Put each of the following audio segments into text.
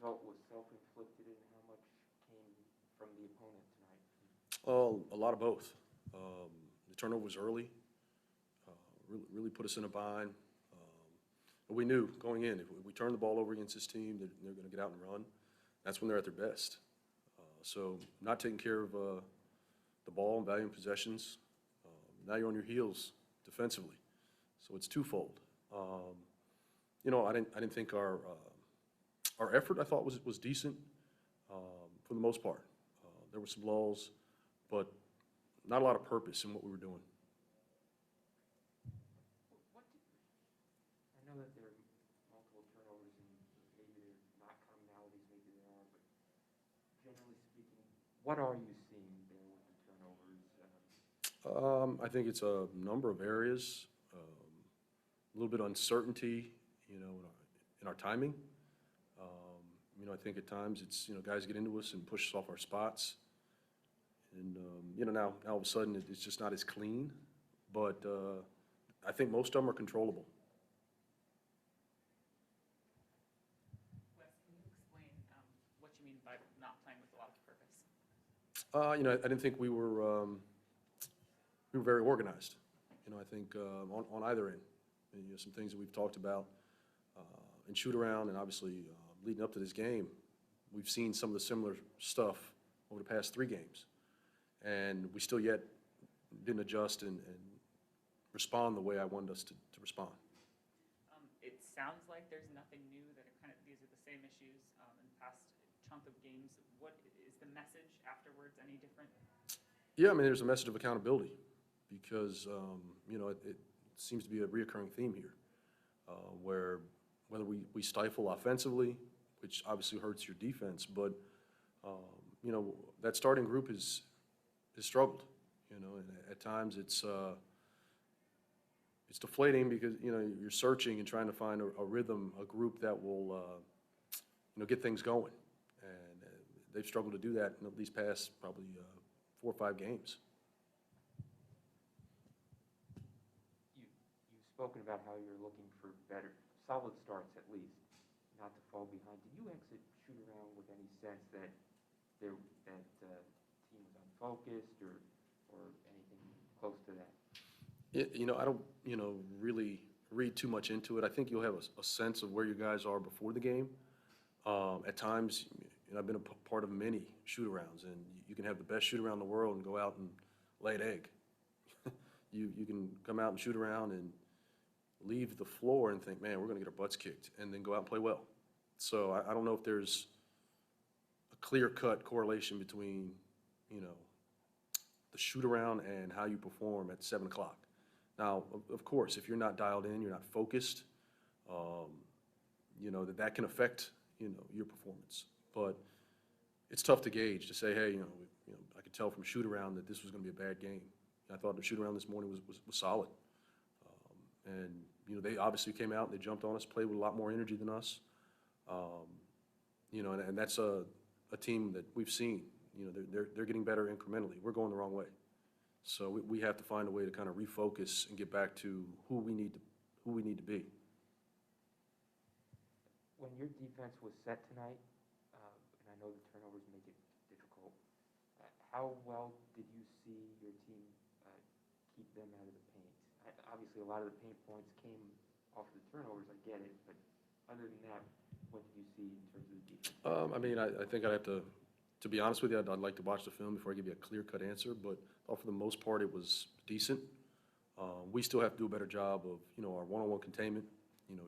felt was self-inflicted and how much came from the opponent tonight? Well, a lot of both. The turnovers early really put us in a bind. But we knew going in, if we turn the ball over against this team, they're going to get out and run. That's when they're at their best. So not taking care of the ball and valuing possessions, now you're on your heels defensively. So it's twofold. I didn't think our effort, I thought, was decent for the most part. There were some lulls, but not a lot of purpose in what we were doing. I know that there are multiple turnovers and maybe they're not commonalities, maybe there are, but generally speaking, what are you seeing there with the turnovers? I think it's a number of areas, a little bit of uncertainty, in our timing. I think at times it's, guys get into us and push us off our spots. And, now all of a sudden it's just not as clean. But I think most of them are controllable. Wes, can you explain what you mean by not playing with a lot of purpose? I didn't think we were very organized. I think on either end. And, some things that we've talked about in shoot around, and obviously leading up to this game, we've seen some of the similar stuff over the past 3 games, and we still yet didn't adjust and respond the way I wanted us to respond. It sounds like there's nothing new, that these are the same issues in the past chunk of games. What is the message afterwards any different? Yeah, I mean, there's a message of accountability because, it seems to be a reoccurring theme here, where whether we stifle offensively, which obviously hurts your defense, but, that starting group has struggled, and at times it's deflating because, you're searching and trying to find a rhythm, a group that will, get things going. And they've struggled to do that in these past probably 4 or 5 games. You've spoken about how you're looking for better, solid starts at least, not to fall behind. Did you exit shoot around with any sense that team was unfocused or anything close to that? I don't, really read too much into it. I think you'll have a sense of where you guys are before the game. At times, I've been a part of many shoot-arounds, and you can have the best shoot-around in the world and go out and lay an egg. You can come out and shoot around and leave the floor and think, man, we're going to get our butts kicked, and then go out and play well. So I don't know if there's a clear-cut correlation between, the shoot-around and how you perform at 7 o'clock. Now, of course, if you're not dialed in, you're not focused, that can affect, your performance. But it's tough to gauge, to say, hey, I could tell from shoot-around that this was going to be a bad game. I thought the shoot-around this morning was solid. And, they obviously came out and they jumped on us, played with a lot more energy than us. And that's a team that we've seen. They're getting better incrementally. We're going the wrong way. So we have to find a way to kind of refocus and get back to who we need to be. When your defense was set tonight, and I know the turnovers make it difficult, how well did you see your team keep them out of the paint? Obviously, a lot of the paint points came off the turnovers, I get it, but other than that, what did you see in terms of the defense? I think I'd have to be honest with you, I'd like to watch the film before I give you a clear-cut answer, but for the most part, it was decent. We still have to do a better job of, our one-on-one containment,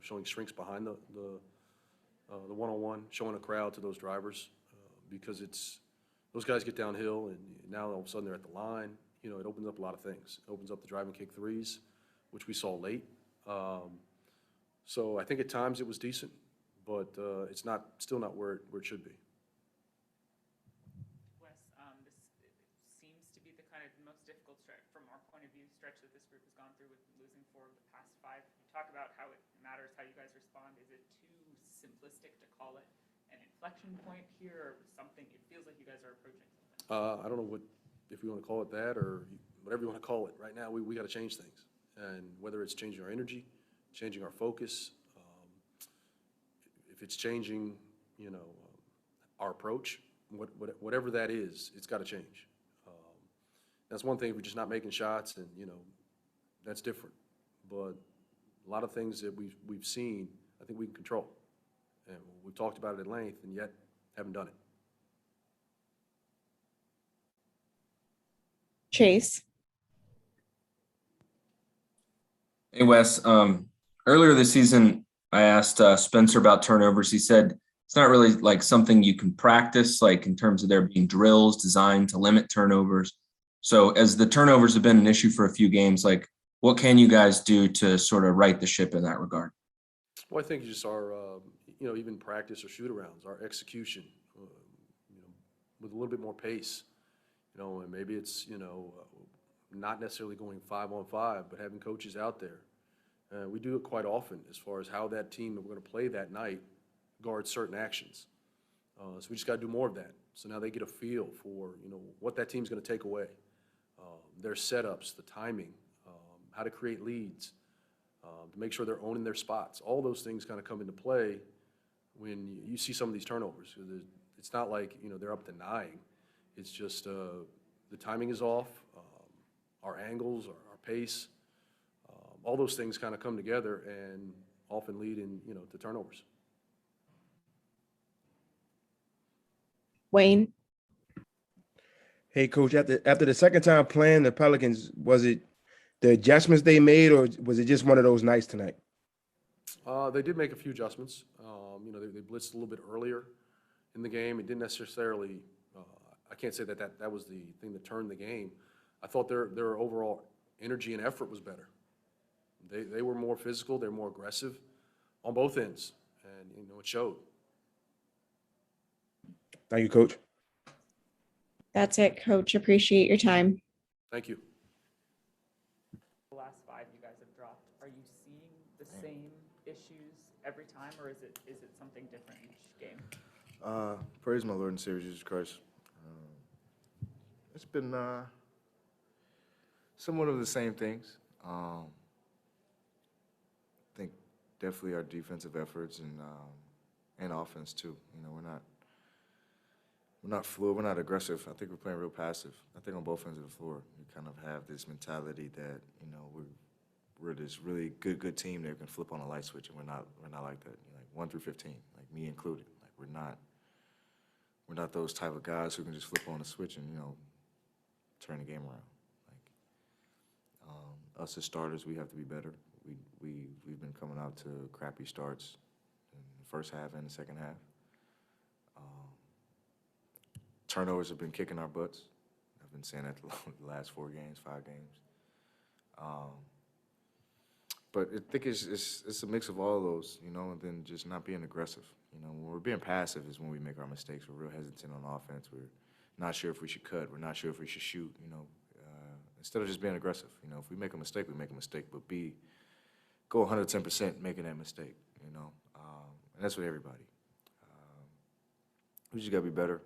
showing shrinks behind the one-on-one, showing a crowd to those drivers, because those guys get downhill, and now all of a sudden they're at the line. It opens up a lot of things. It opens up the drive and kick threes, which we saw late. So I think at times it was decent, but it's still not where it should be. Wes, this seems to be the most difficult stretch, from our point of view, stretch that this group has gone through, with losing 4 of the past 5. You talk about how it matters how you guys respond. Is it too simplistic to call it an inflection point here, or something? It feels like you guys are approaching something. I don't know if we want to call it that or whatever you want to call it. Right now, we got to change things, and whether it's changing our energy, changing our focus, if it's changing, our approach, whatever that is, it's got to change. That's one thing if we're just not making shots, and that's different. But a lot of things that we've seen, I think we can control, and we've talked about it at length, and yet haven't done it. Chase. Hey, Wes. Earlier this season, I asked Spencer about turnovers. He said it's not really like something you can practice, like in terms of there being drills designed to limit turnovers. So as the turnovers have been an issue for a few games, like what can you guys do to sort of right the ship in that regard? Well, I think just our, even practice or shoot-arounds, our execution, with a little bit more pace, and maybe it's, not necessarily going 5-on-5, but having coaches out there. We do it quite often as far as how that team that we're going to play that night guards certain actions. So we just got to do more of that. So now they get a feel for, what that team's going to take away, their setups, the timing, how to create leads, to make sure they're owning their spots. All those things kind of come into play when you see some of these turnovers. It's not like, they're up to 9. It's just the timing is off, our angles, our pace, all those things kind of come together and often lead in, to turnovers. Wayne. Hey, Coach, after the second time playing the Pelicans, was it the adjustments they made, or was it just one of those nights tonight? They did make a few adjustments. They blitzed a little bit earlier in the game. It didn't necessarily, I can't say that was the thing that turned the game. I thought their overall energy and effort was better. They were more physical. They're more aggressive on both ends, and, it showed. Thank you, Coach. That's it, Coach. Appreciate your time. Thank you. The last 5 you guys have dropped, are you seeing the same issues every time, or is it something different each game? Praise my Lord and Savior Jesus Christ. It's been somewhat of the same things. I think definitely our defensive efforts and offense too. We're not fluid. We're not aggressive. I think we're playing real passive. I think on both ends of the floor, we kind of have this mentality that we're this really good team that can flip on a light switch, and we're not like that. Like 1 through 15, like me included. Like we're not those type of guys who can just flip on a switch and turn the game around. Like us as starters, we have to be better. We've been coming out to crappy starts in the first half and the second half. Turnovers have been kicking our butts. I've been saying that the last 4 games, 5 games. But I think it's a mix of all of those, and then just not being aggressive. When we're being passive is when we make our mistakes. We're real hesitant on offense. We're not sure if we should cut. We're not sure if we should shoot, instead of just being aggressive. If we make a mistake, we make a mistake, but go 110% making that mistake, and that's with everybody. We just got to be better.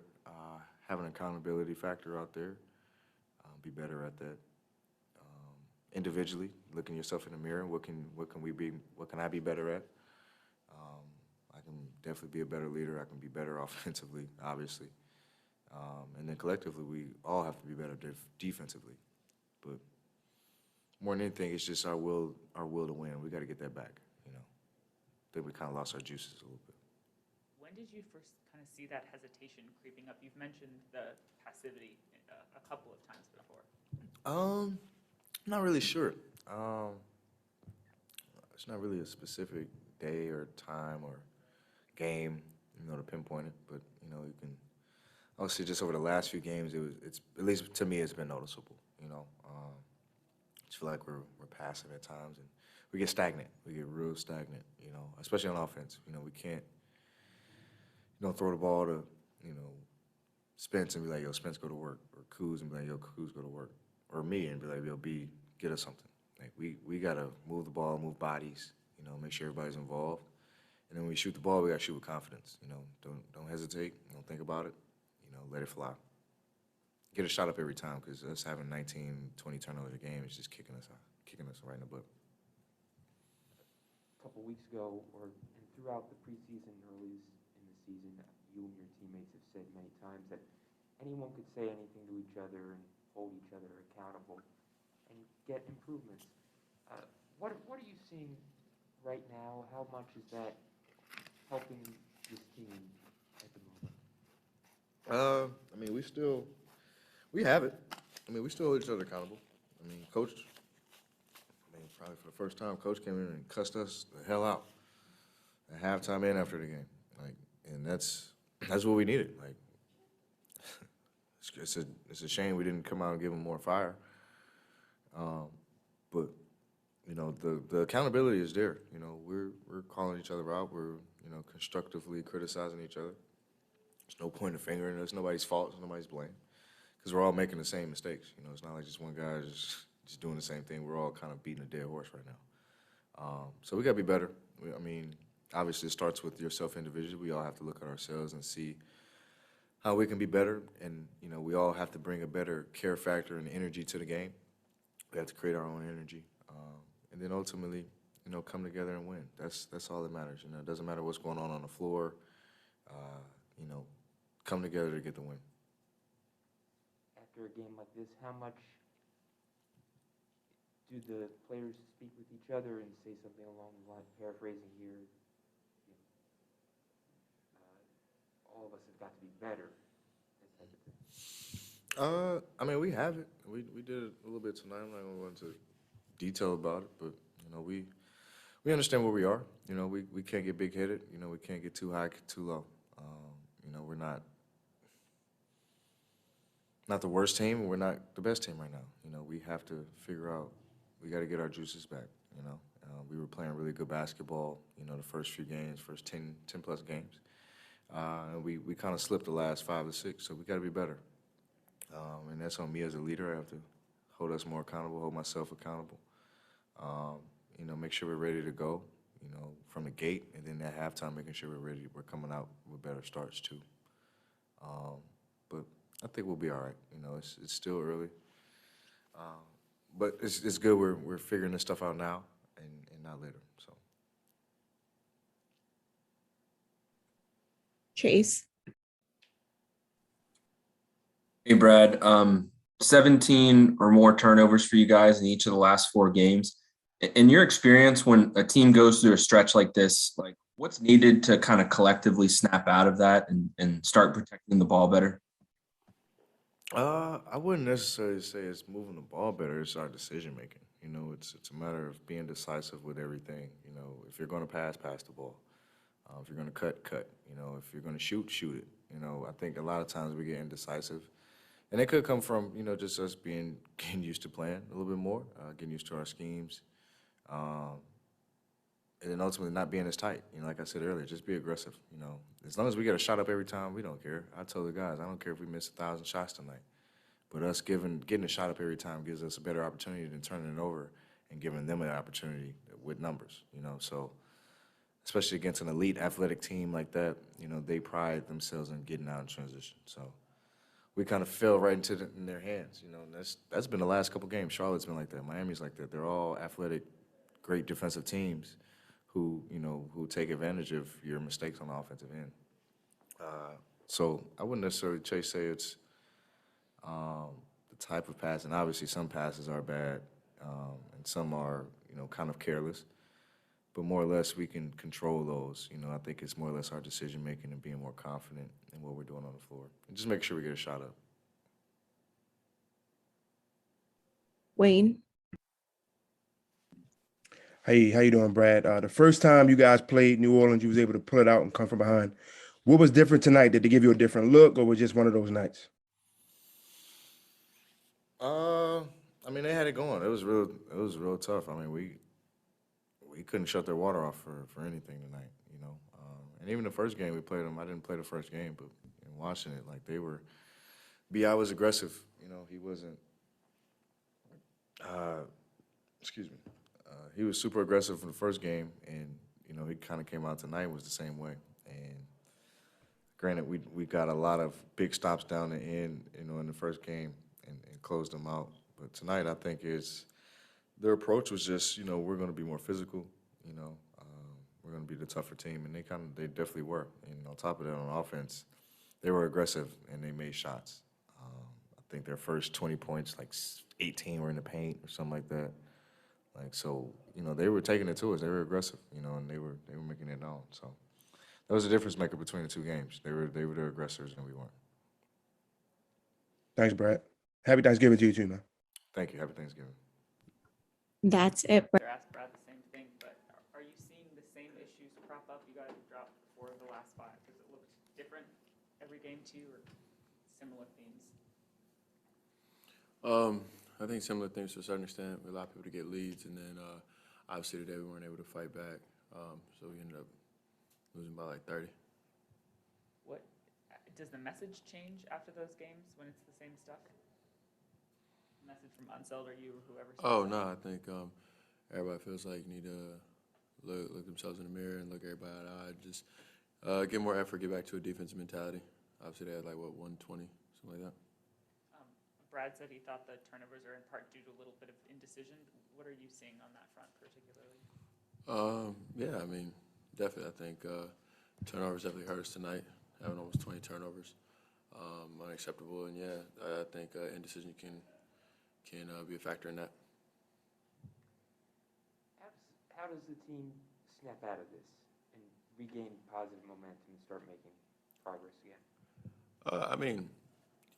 Have an accountability factor out there. Be better at that. Individually, looking yourself in the mirror. What can we be? What can I be better at? I can definitely be a better leader. I can be better offensively, obviously. And then collectively, we all have to be better defensively. But more than anything, it's just our will to win. We got to get that back. I think we kind of lost our juices a little bit. When did you first kind of see that hesitation creeping up? You've mentioned the passivity a couple of times before. Not really sure. It's not really a specific day or time or game, to pinpoint it. But you can obviously just over the last few games, it's at least to me, it's been noticeable. I just feel like we're passive at times, and we get stagnant. We get real stagnant. Especially on offense. We can't. Throw the ball to, Spence and be like, yo, Spence, go to work. Or Kuz and be like, yo, Kuz, go to work. Or me and be like, yo, B, get us something. Like, we got to move the ball, move bodies, make sure everybody's involved. And then when we shoot the ball, we got to shoot with confidence. Don't hesitate. Don't think about it. Let it fly. Get a shot up every time, because us having 19, 20 turnovers a game is just kicking us right in the butt. A couple weeks ago, and throughout the preseason, early in the season, you and your teammates teammates have said many times that anyone could say anything to each other and hold each other accountable and get improvements. What are you seeing right now? How much is that helping this team at the moment? I mean, we have it. I mean, we still hold each other accountable. I mean, Coach, probably for the first time, Coach came in and cussed us the hell out at halftime and after the game. Like, and that's what we needed. Like, it's a shame we didn't come out and give him more fire. But you know, the accountability is there. You know, we're calling each other out. We're, you know, constructively criticizing each other. There's no pointing a finger, and it's nobody's fault. It's nobody's blame, because we're all making the same mistakes. You know, it's not like just one guy just doing the same thing. We're all kind of beating a dead horse right now. So we got to be better. I mean, obviously it starts with yourself individually. We all have to look at ourselves and see how we can be better. And, you know, we all have to bring a better care factor and energy to the game. We have to create our own energy. And then ultimately, you know, come together and win. That's all that matters. You know, it doesn't matter what's going on the floor. You know, come together to get the win. After a game like this, how much do the players speak with each other and say something along the line, paraphrasing here, you know, all of us have got to be better, that type of thing? I mean, we have it. We did it a little bit tonight. I'm not going to go into detail about it, but, you know, we understand where we are. You know, we can't get big-headed. You know, we can't get too high, too low. You know, we're not the worst team, and we're not the best team right now. You know, we have to figure out, we got to get our juices back, you know. We were playing really good basketball, you know, the first few games, first 10-plus games. And we kind of slipped the last 5 or 6, so we got to be better. And that's on me as a leader. I have to hold us more accountable, hold myself accountable. You know, make sure we're ready to go, you know, from the gate, and then at halftime, making sure we're coming out with better starts too. But I think we'll be all right. You know, it's still early, but it's good. We're figuring this stuff out now and not later. So. Chase. Hey, Brad. 17 or more turnovers for you guys in each of the last 4 games. In your experience, when a team goes through a stretch like this, like what's needed to kind of collectively snap out of that and start protecting the ball better? I wouldn't necessarily say it's moving the ball better. It's our decision making. You know, it's a matter of being decisive with everything. You know, if you're going to pass the ball. If you're going to cut. You know, if you're going to shoot it. You know, I think a lot of times we get indecisive. And it could come from, you know, just us getting used to playing a little bit more, getting used to our schemes, and then ultimately not being as tight. You know, like I said earlier, just be aggressive. You know, as long as we get a shot up every time, we don't care. I tell the guys, I don't care if we miss 1,000 shots tonight, but us getting a shot up every time gives us a better opportunity than turning it over and giving them an opportunity with numbers. You know, so especially against an elite athletic team like that, you know, they pride themselves in getting out in transition. So we kind of fell right in their hands, you know, and that's been the last couple games. Charlotte's been like that. Miami's like that. They're all athletic, great defensive teams who take advantage of your mistakes on the offensive end. So I wouldn't necessarily say it's the type of pass, and obviously some passes are bad, and some are, you know, kind of careless. But more or less, we can control those. You know, I think it's more or less our decision-making and being more confident in what we're doing on the floor. And just make sure we get a shot up. Wayne. Hey, how you doing, Brad? The first time you guys played New Orleans, you was able to pull it out and come from behind. What was different tonight? Did they give you a different look, or was it just one of those nights? I mean, they had it going. It was real tough. I mean, we couldn't shut their water off for anything tonight, you know. And even the first game we played them, I didn't play the first game, but in watching it, like B.I. was aggressive. You know, he wasn't, he was super aggressive in the first game, and, you know, he kind of came out tonight and was the same way. And granted, we got a lot of big stops down the end, you know, in the first game and closed them out. But tonight, I think their approach was just, you know, we're going to be more physical, you know, we're going to be the tougher team, and they definitely were. And on top of that, on offense, they were aggressive and they made shots. I think their first 20 points, like 18 were in the paint or something like that. Like, so, you know, they were taking it to us. They were aggressive, you know, and they were making it known. So that was a difference maker between the two games. They were the aggressors and we weren't. Thanks, Brad. Happy Thanksgiving to you too, man. Thank you. Happy Thanksgiving. That's it. I asked Brad the same thing, but are you seeing the same issues crop up? You guys have dropped 4 of the last 5. Does it look different every game to you, or similar themes? I think similar things to a certain extent. We allow people to get leads, and then obviously today we weren't able to fight back, so we ended up losing by like 30. What does the message change after those games when it's the same stuff? Message from Unseld or you or whoever. Oh no, I think everybody feels like you need to look themselves in the mirror and look everybody in the eye. Just get more effort, get back to a defensive mentality. Obviously they had like 120, something like that. Brad said he thought the turnovers are in part due to a little bit of indecision. What are you seeing on that front particularly? Yeah, I mean, definitely. I think turnovers definitely hurt us tonight, having almost 20 turnovers. Unacceptable, and yeah, I think indecision can be a factor in that. How does the team snap out of this and regain positive momentum and start making progress again? I mean,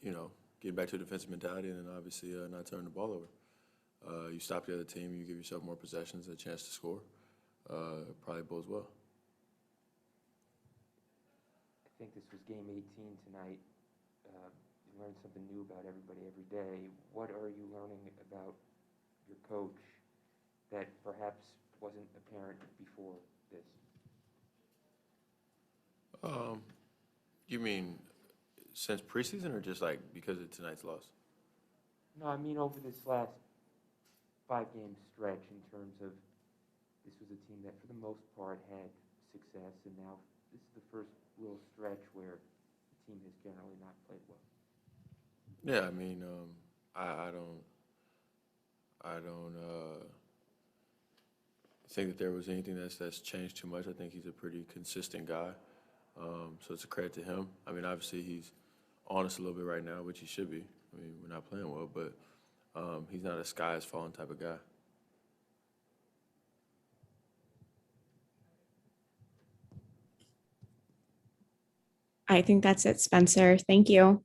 you know, getting back to a defensive mentality and then obviously not turning the ball over. You stop the other team, you give yourself more possessions, a chance to score. Probably bodes well. I think this was game 18 tonight. You learned something new about everybody every day. What are you learning about your coach that perhaps wasn't apparent before this? You mean since preseason or just like because of tonight's loss? No, I mean over this last 5-game stretch in terms of this was a team that for the most part had success, and now this is the first real stretch where the team has generally not played well. Yeah, I mean, I don't think that there was anything that's changed too much. I think he's a pretty consistent guy, so it's a credit to him. I mean, obviously he's on us a little bit right now, which he should be. I mean, we're not playing well, but he's not a sky is falling type of guy. I think that's it, Spencer. Thank you.